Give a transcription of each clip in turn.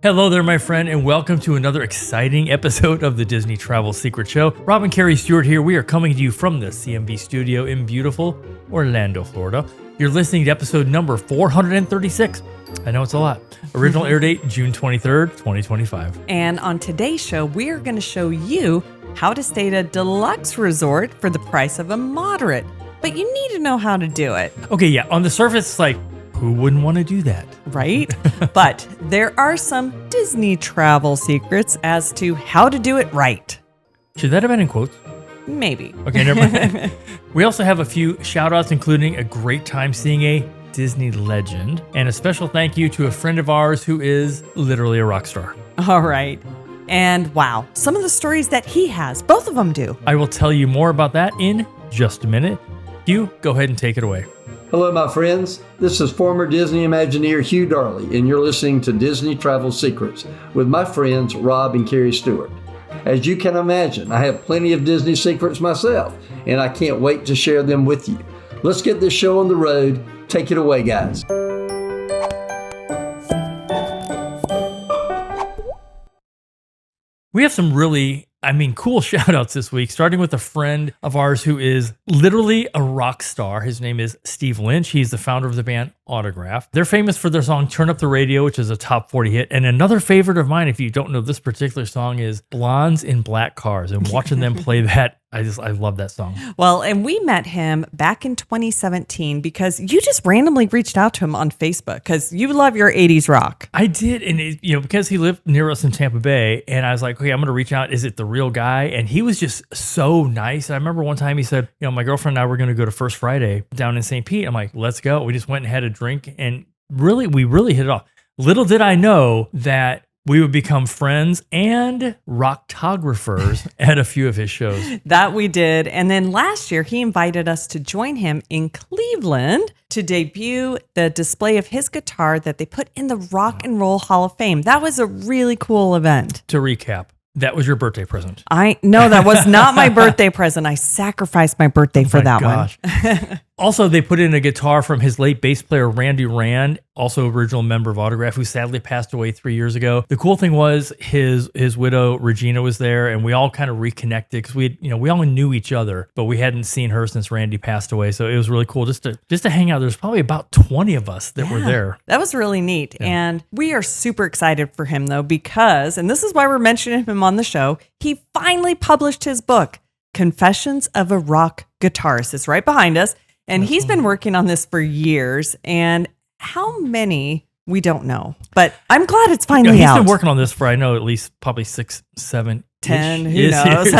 Hello there, my friend, and welcome to another exciting episode of the Disney Travel Secret Show. Rob and Kerri Stewart here. We are coming to you from the CMB studio in beautiful Orlando, Florida. You're listening to episode number 436. I know it's a lot. Original air date, June 23rd, 2025. And on today's show, we are going to show you how to stay at a deluxe resort for the price of a moderate. But you need to know how to do it. Okay, yeah, on the surface, it's like, who wouldn't want to do that? Right? But there are some Disney travel secrets as to how to do it right. Should that have been in quotes? Maybe. Okay, never mind. We also have a few shout outs, including a great time seeing a Disney legend and a special thank you to a friend of ours who is literally a rock star. All right. And wow, some of the stories that he has, both of them do. I will tell you more about that in just a minute. Hugh, go ahead and take it away. Hello, my friends. This is former Disney Imagineer Hugh Darley, and you're listening to Disney Travel Secrets with my friends Rob and Kerri Stewart. As you can imagine, I have plenty of Disney secrets myself, and I can't wait to share them with you. Let's get this show on the road. Take it away, guys. We have some really, cool shout outs this week, starting with a friend of ours who is literally a rock star. His name is Steve Lynch. He's the founder of the band Autograph. They're famous for their song Turn Up the Radio, which is a top 40 hit. And another favorite of mine, if you don't know this particular song, is Blondes in Black Cars. And watching them play that, I love that song. Well, and we met him back in 2017 because you just randomly reached out to him on Facebook because you love your 80s rock. I did. And, because he lived near us in Tampa Bay, and I was like, okay, I'm going to reach out. Is it the real guy? And he was just so nice. And I remember one time he said, my girlfriend and I were going to go to First Friday down in St. Pete. I'm like, let's go. We just went and had a drink, and we really hit it off. Little did I know that we would become friends and rocktographers at a few of his shows. That we did. And then last year, he invited us to join him in Cleveland to debut the display of his guitar that they put in the Rock and Roll Hall of Fame. That was a really cool event. To recap, that was your birthday present. No, that was not my birthday present. I sacrificed my birthday for that one. Also, they put in a guitar from his late bass player, Randy Rand, also original member of Autograph, who sadly passed away 3 years ago. The cool thing was his widow, Regina, was there, and we all kind of reconnected because we all knew each other, but we hadn't seen her since Randy passed away. So it was really cool just to hang out. There's probably about 20 of us that were there. That was really neat. Yeah. And we are super excited for him, though, because, and this is why we're mentioning him on the show, he finally published his book, Confessions of a Rock Guitarist. It's right behind us. And he's been working on this for years, and how many, we don't know. But I'm glad it's finally out. He's been working on this for, I know, at least probably 6, 7, 10, who knows?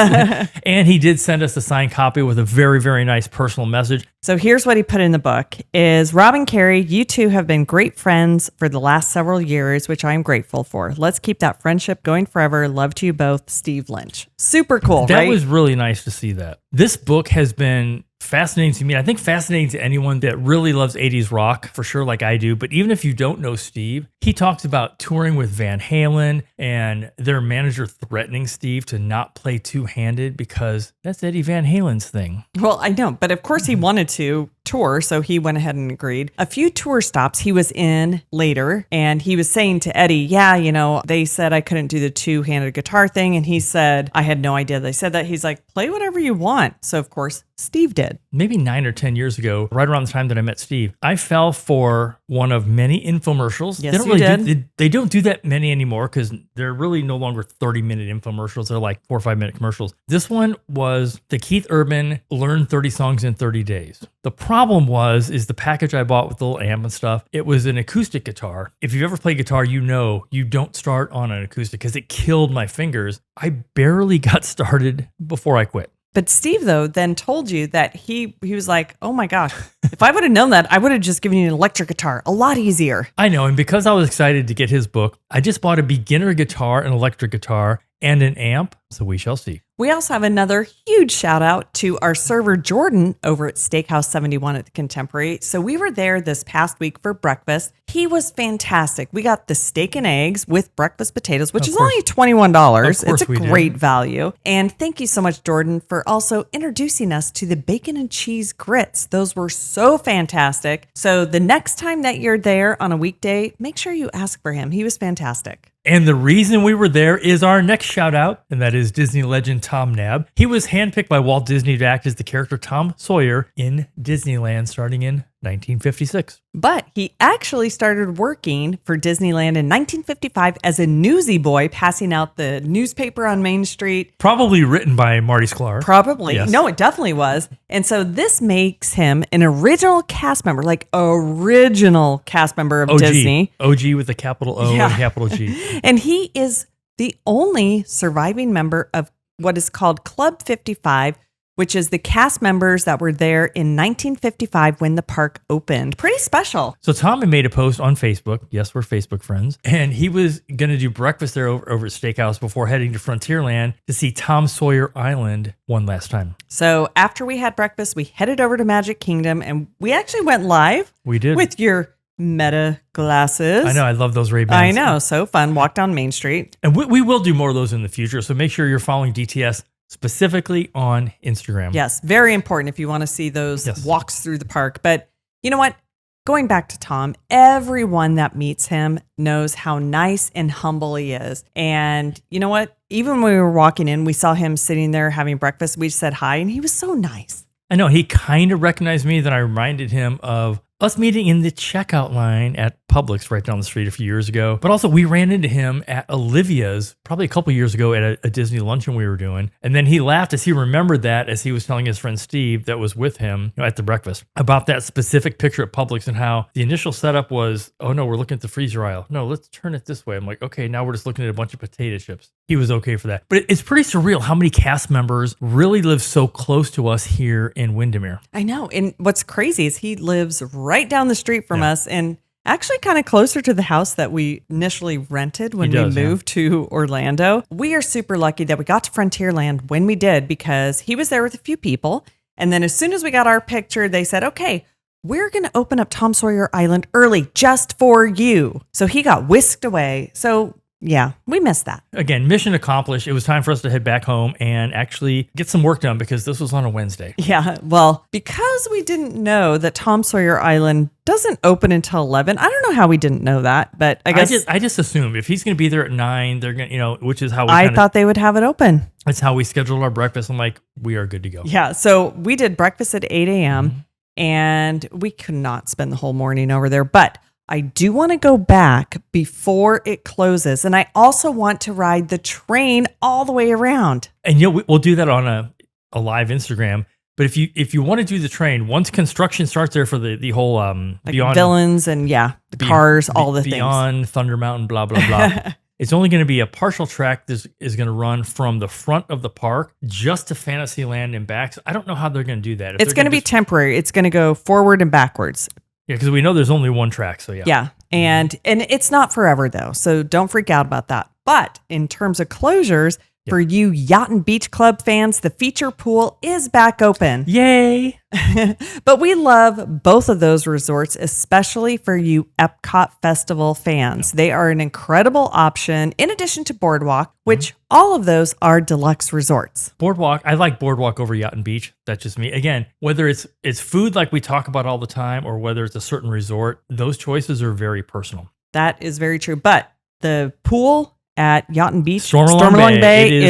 And he did send us a signed copy with a very, very nice personal message. So here's what he put in the book is, Rob and Kerri, you two have been great friends for the last several years, which I am grateful for. Let's keep that friendship going forever. Love to you both, Steve Lynch. Super cool, right? That was really nice to see that. This book has been fascinating to me. I think fascinating to anyone that really loves 80s rock, for sure, like I do. But even if you don't know Steve, he talks about touring with Van Halen and their manager threatening Steve to not play two-handed because that's Eddie Van Halen's thing. Well, I know, but of course he wanted to tour, so he went ahead and agreed. A few tour stops he was in later, and he was saying to Eddie, they said I couldn't do the two-handed guitar thing, and he said, I had no idea they said that. He's like, play whatever you want. So, of course, Steve did. Maybe 9 or 10 years ago, right around the time that I met Steve, I fell for one of many infomercials. Yes, you did. They don't do that many anymore because they're really no longer 30-minute infomercials. They're like 4 or 5-minute commercials. This one was the Keith Urban Learn 30 Songs in 30 Days. The problem is the package I bought with the little amp and stuff, it was an acoustic guitar. If you've ever played guitar, you know you don't start on an acoustic because it killed my fingers. I barely got started before I quit. But Steve, though, then told you that he was like, oh my gosh, if I would have known that, I would have just given you an electric guitar. A lot easier. I know. And because I was excited to get his book, I just bought a beginner guitar, an electric guitar, and an amp. So we shall see. We also have another huge shout out to our server, Jordan, over at Steakhouse 71 at the Contemporary. So we were there this past week for breakfast. He was fantastic. We got the steak and eggs with breakfast potatoes, which is only $21. It's a great value. And thank you so much, Jordan, for also introducing us to the bacon and cheese grits. Those were so fantastic. So the next time that you're there on a weekday, make sure you ask for him. He was fantastic. And the reason we were there is our next shout out, and that is Disney legend Tom Nab. He was handpicked by Walt Disney to act as the character Tom Sawyer in Disneyland starting in 1956. But he actually started working for Disneyland in 1955 as a newsy boy, passing out the newspaper on Main Street. Probably written by Marty Sklar. Probably. Yes. No, it definitely was. And so this makes him an original cast member, like original cast member of OG. Disney. OG with a capital O Yeah. and a capital G. And he is the only surviving member of what is called Club 55, which is the cast members that were there in 1955 when the park opened. Pretty special. So Tom had made a post on Facebook. Yes, we're Facebook friends. And he was going to do breakfast there over at Steakhouse before heading to Frontierland to see Tom Sawyer Island one last time. So after we had breakfast, we headed over to Magic Kingdom, and we actually went live. We did. With your Meta glasses. I know. I love those Ray-Bans. I know. So fun. Walk down Main Street. And we will do more of those in the future. So make sure you're following DTS specifically on Instagram. Yes. Very important if you want to see those walks through the park. But you know what? Going back to Tom, everyone that meets him knows how nice and humble he is. And you know what? Even when we were walking in, we saw him sitting there having breakfast. We said hi, and he was so nice. I know. He kind of recognized me. Then I reminded him of us meeting in the checkout line at Publix right down the street a few years ago. But also we ran into him at Olivia's probably a couple years ago at a Disney luncheon we were doing. And then he laughed as he remembered that as he was telling his friend Steve that was with him at the breakfast about that specific picture at Publix and how the initial setup was, oh no, we're looking at the freezer aisle. No, let's turn it this way. I'm like, okay, now we're just looking at a bunch of potato chips. He was okay for that. But it's pretty surreal how many cast members really live so close to us here in Windermere. I know. And what's crazy is he lives right down the street from us and actually kind of closer to the house that we initially rented when we moved to Orlando. We are super lucky that we got to Frontierland when we did because he was there with a few people. And then as soon as we got our picture, they said, okay, we're going to open up Tom Sawyer Island early just for you. So he got whisked away. So yeah, we missed that. Again, mission accomplished. It was time for us to head back home and actually get some work done because this was on a Wednesday. Yeah, well, because we didn't know that Tom Sawyer Island doesn't open until 11. I don't know how we didn't know that, but I guess I just assumed if he's going to be there at 9, they're going to, which is how I thought they would have it open. That's how we scheduled our breakfast. I'm like, we are good to go. Yeah, so we did breakfast at 8 a.m. And we could not spend the whole morning over there, but I do want to go back before it closes. And I also want to ride the train all the way around. And we'll do that on a live Instagram. But if you want to do the train, once construction starts there for the whole like beyond villains and the cars, all the beyond things. Thunder Mountain, blah, blah, blah. It's only going to be a partial track that is going to run from the front of the park just to Fantasyland and back. So I don't know how they're going to do that. It's going to be temporary. It's going to go forward and backwards. Yeah, because we know there's only one track, so yeah. Yeah, and it's not forever, though, so don't freak out about that. But in terms of closures, for you Yacht and Beach Club fans, the feature pool is back open. Yay! But we love both of those resorts, especially for you Epcot Festival fans. They are an incredible option in addition to Boardwalk, which all of those are deluxe resorts. Boardwalk, I like Boardwalk over Yacht and Beach. That's just me. Again, whether it's food like we talk about all the time or whether it's a certain resort, those choices are very personal. That is very true. But the pool at Yacht and Beach, Stormalong Bay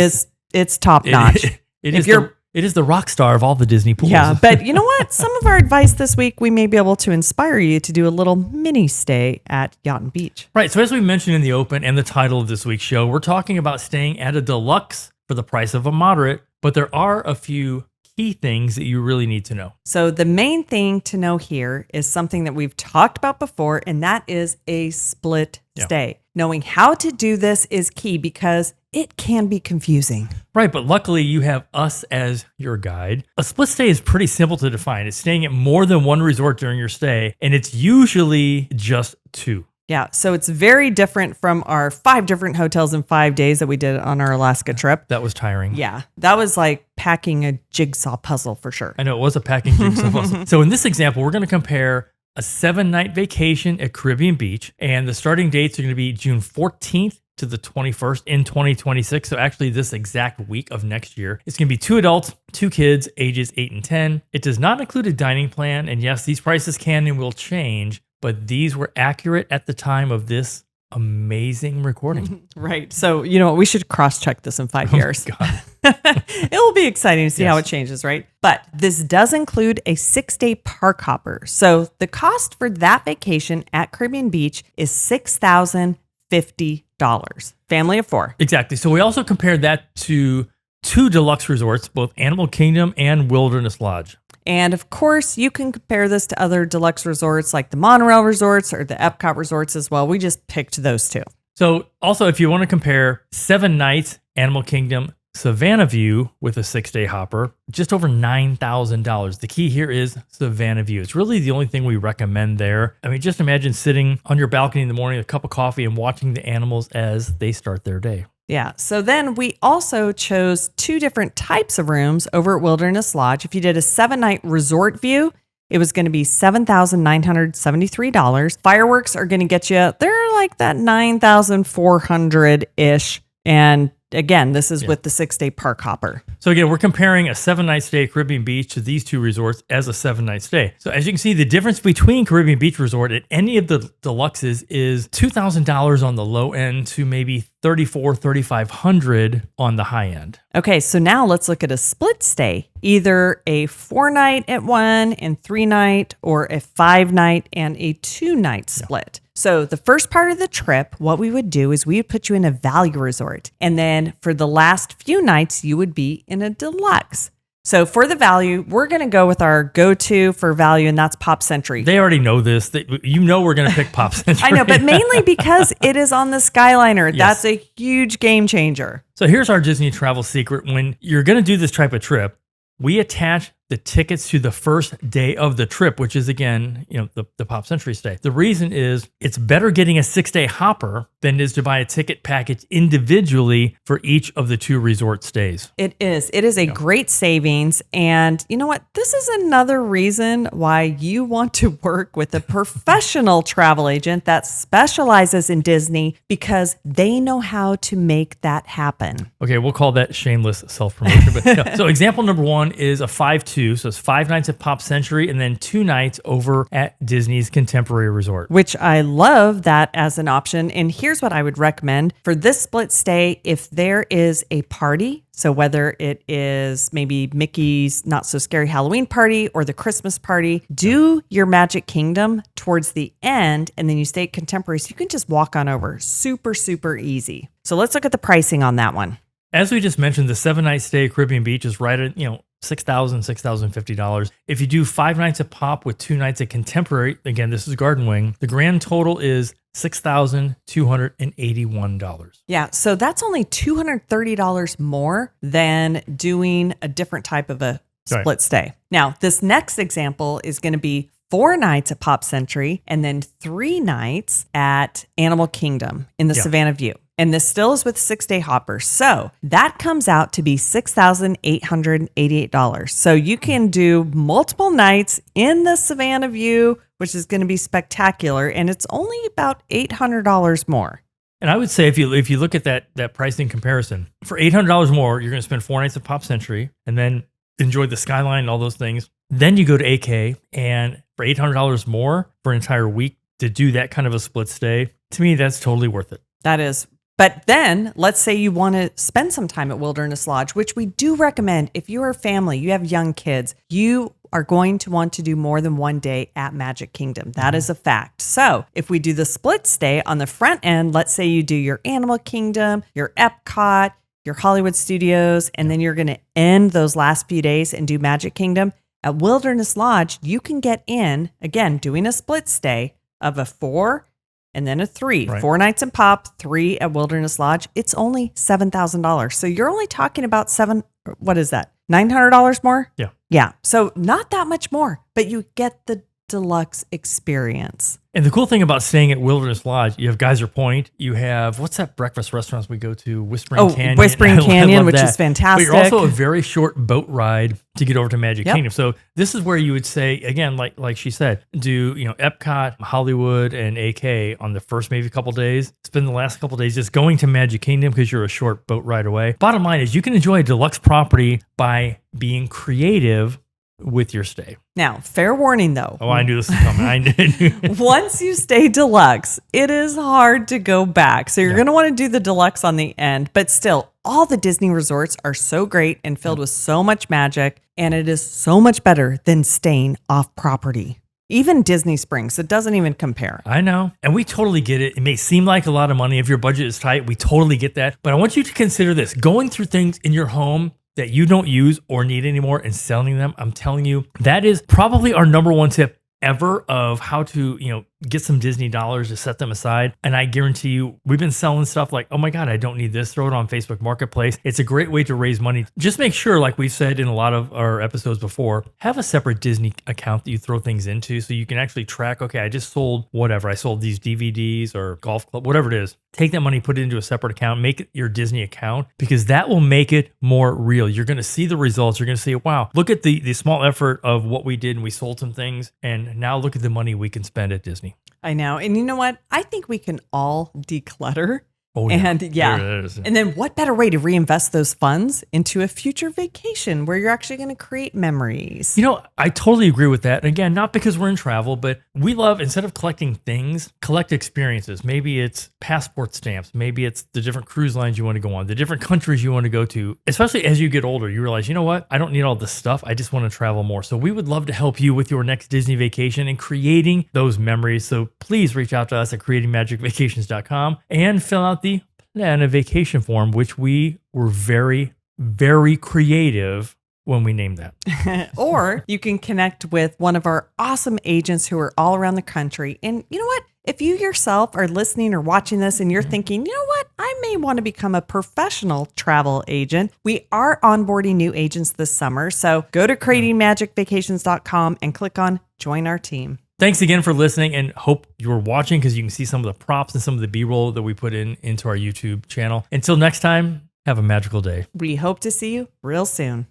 it's top notch. It is the rock star of all the Disney pools. Yeah, but you know what? Some of our advice this week, we may be able to inspire you to do a little mini stay at Yacht and Beach. Right. So as we mentioned in the open and the title of this week's show, we're talking about staying at a deluxe for the price of a moderate, but there are a few key things that you really need to know. So the main thing to know here is something that we've talked about before, and that is a split stay. Knowing how to do this is key because it can be confusing. Right, but luckily you have us as your guide. A split stay is pretty simple to define. It's staying at more than one resort during your stay, and it's usually just 2. Yeah, so it's very different from our 5 different hotels in 5 days that we did on our Alaska trip. That was tiring. Yeah, that was like packing a jigsaw puzzle for sure. I know, it was a packing jigsaw puzzle. So in this example, we're going to compare a 7-night vacation at Caribbean Beach, and the starting dates are going to be June 14th to the 21st in 2026. So actually this exact week of next year. It's going to be 2 adults, 2 kids, ages 8 and 10. It does not include a dining plan. And yes, these prices can and will change, but these were accurate at the time of this amazing recording. Right. So, you know what? We should cross-check this in 5 years. God. It will be exciting to see how Yes. it changes, right? But this does include a 6-day park hopper. So the cost for that vacation at Caribbean Beach is $6,050. Family of 4. Exactly. So we also compared that to 2 deluxe resorts, both Animal Kingdom and Wilderness Lodge. And of course, you can compare this to other deluxe resorts like the Monorail resorts or the Epcot resorts as well. We just picked those 2. So also, if you want to compare 7 nights Animal Kingdom Savannah View with a 6-day hopper, just over $9,000. The key here is Savannah View. It's really the only thing we recommend there. I mean, just imagine sitting on your balcony in the morning, a cup of coffee, and watching the animals as they start their day. Yeah. So then we also chose 2 different types of rooms over at Wilderness Lodge. If you did a 7-night resort view, it was going to be $7,973. Fireworks are going to get you, they're like that $9,400-ish. And again, this is with the 6-day park hopper. So again, we're comparing a 7-night stay at Caribbean Beach to these 2 resorts as a 7-night stay. So as you can see, the difference between Caribbean Beach Resort and any of the deluxes is $2,000 on the low end to maybe $3,500 on the high end. Okay, so now let's look at a split stay, either a 4-night at one and 3-night, or a 5-night and a 2-night split. So the first part of the trip, what we would do is we would put you in a value resort. And then for the last few nights, you would be in a deluxe. So for the value, we're going to go with our go-to for value, and that's Pop Century. They already know this. You know we're going to pick Pop Century. I know, but mainly because it is on the Skyliner. Yes. That's a huge game changer. So here's our Disney travel secret. When you're going to do this type of trip, we attach the tickets to the first day of the trip, which is, again, the Pop Century stay. The reason is it's better getting a 6-day hopper than it is to buy a ticket package individually for each of the 2 resort stays. It is. It is a great savings. And you know what? This is another reason why you want to work with a professional travel agent that specializes in Disney, because they know how to make that happen. Okay, we'll call that shameless self-promotion. But no. So example number 1 is a 5-2. So it's 5 nights at Pop Century and then 2 nights over at Disney's Contemporary Resort. Which I love that as an option. And here's what I would recommend for this split stay. If there is a party, so whether it is maybe Mickey's Not So Scary Halloween party or the Christmas party, do your Magic Kingdom towards the end, and then you stay at Contemporary, so you can just walk on over. Super, super easy. So let's look at the pricing on that one. As we just mentioned, the 7-night stay at Caribbean Beach is right at, $6,050. If you do 5 nights at Pop with 2 nights at Contemporary, again, this is Garden Wing, the grand total is $6,281. Yeah, so that's only $230 more than doing a different type of a split stay. Now, this next example is going to be 4 nights at Pop Century and then 3 nights at Animal Kingdom in the Savannah View. And this still is with 6-day hopper. So that comes out to be $6,888. So you can do multiple nights in the Savannah View, which is going to be spectacular. And it's only about $800 more. And I would say if you look at that pricing comparison, for $800 more, you're going to spend 4 nights at Pop Century and then enjoy the skyline and all those things. Then you go to AK, and for $800 more for an entire week to do that kind of a split stay, to me, that's totally worth it. That is. But then let's say you want to spend some time at Wilderness Lodge, which we do recommend. If you're a family, you have young kids, you are going to want to do more than 1 day at Magic Kingdom. That is a fact. So if we do the split stay on the front end, let's say you do your Animal Kingdom, your Epcot, your Hollywood Studios, and then you're going to end those last few days and do Magic Kingdom. At Wilderness Lodge, you can get in, again, doing a split stay of a 4 and then a 3. Right. 4 nights in Pop, 3 at Wilderness Lodge. It's only $7,000. So you're only talking about $900 more? Yeah. Yeah. So not that much more, but you get the deluxe experience. And the cool thing about staying at Wilderness Lodge, you have Geyser Point, you have, what's that breakfast restaurant we go to? Whispering Canyon. Whispering Canyon, which is fantastic. But you're also a very short boat ride to get over to Magic Kingdom. So this is where you would say, again, like she said, do Epcot, Hollywood, and AK on the first maybe couple days. Spend the last couple days just going to Magic Kingdom because you're a short boat ride away. Bottom line is you can enjoy a deluxe property by being creative with your stay. Now, fair warning though. Oh, I knew this was coming. I did. Once you stay deluxe, it is hard to go back. So you're going to want to do the deluxe on the end, but still, all the Disney resorts are so great and filled with so much magic, and it is so much better than staying off property. Even Disney Springs, it doesn't even compare. I know. And we totally get it. It may seem like a lot of money if your budget is tight. We totally get that. But I want you to consider this. Going through things in your home that you don't use or need anymore and selling them, I'm telling you, that is probably our number one tip ever of how to, get some Disney dollars to set them aside. And I guarantee you, we've been selling stuff like, oh my God, I don't need this. Throw it on Facebook Marketplace. It's a great way to raise money. Just make sure, like we said in a lot of our episodes before, have a separate Disney account that you throw things into so you can actually track, okay, I just sold whatever. I sold these DVDs or golf club, whatever it is. Take that money, put it into a separate account, make it your Disney account, because that will make it more real. You're going to see the results. You're going to say, wow, look at the small effort of what we did and we sold some things. And now look at the money we can spend at Disney. I know. And you know what? I think we can all declutter. Oh, yeah. And There it is. And then what better way to reinvest those funds into a future vacation where you're actually going to create memories? I totally agree with that. And again, not because we're in travel, but we love, instead of collecting things, collect experiences. Maybe it's passport stamps. Maybe it's the different cruise lines you want to go on, the different countries you want to go to. Especially as you get older, you realize, you know what? I don't need all this stuff. I just want to travel more. So we would love to help you with your next Disney vacation and creating those memories. So please reach out to us at creatingmagicvacations.com and fill out the plan a vacation form, which we were very, very creative when we named that. Or you can connect with one of our awesome agents who are all around the country. And you know what? If you yourself are listening or watching this and you're thinking, you know what? I may want to become a professional travel agent. We are onboarding new agents this summer. So go to creatingmagicvacations.com and click on join our team. Thanks again for listening, and hope you were watching because you can see some of the props and some of the B-roll that we put into our YouTube channel. Until next time, have a magical day. We hope to see you real soon.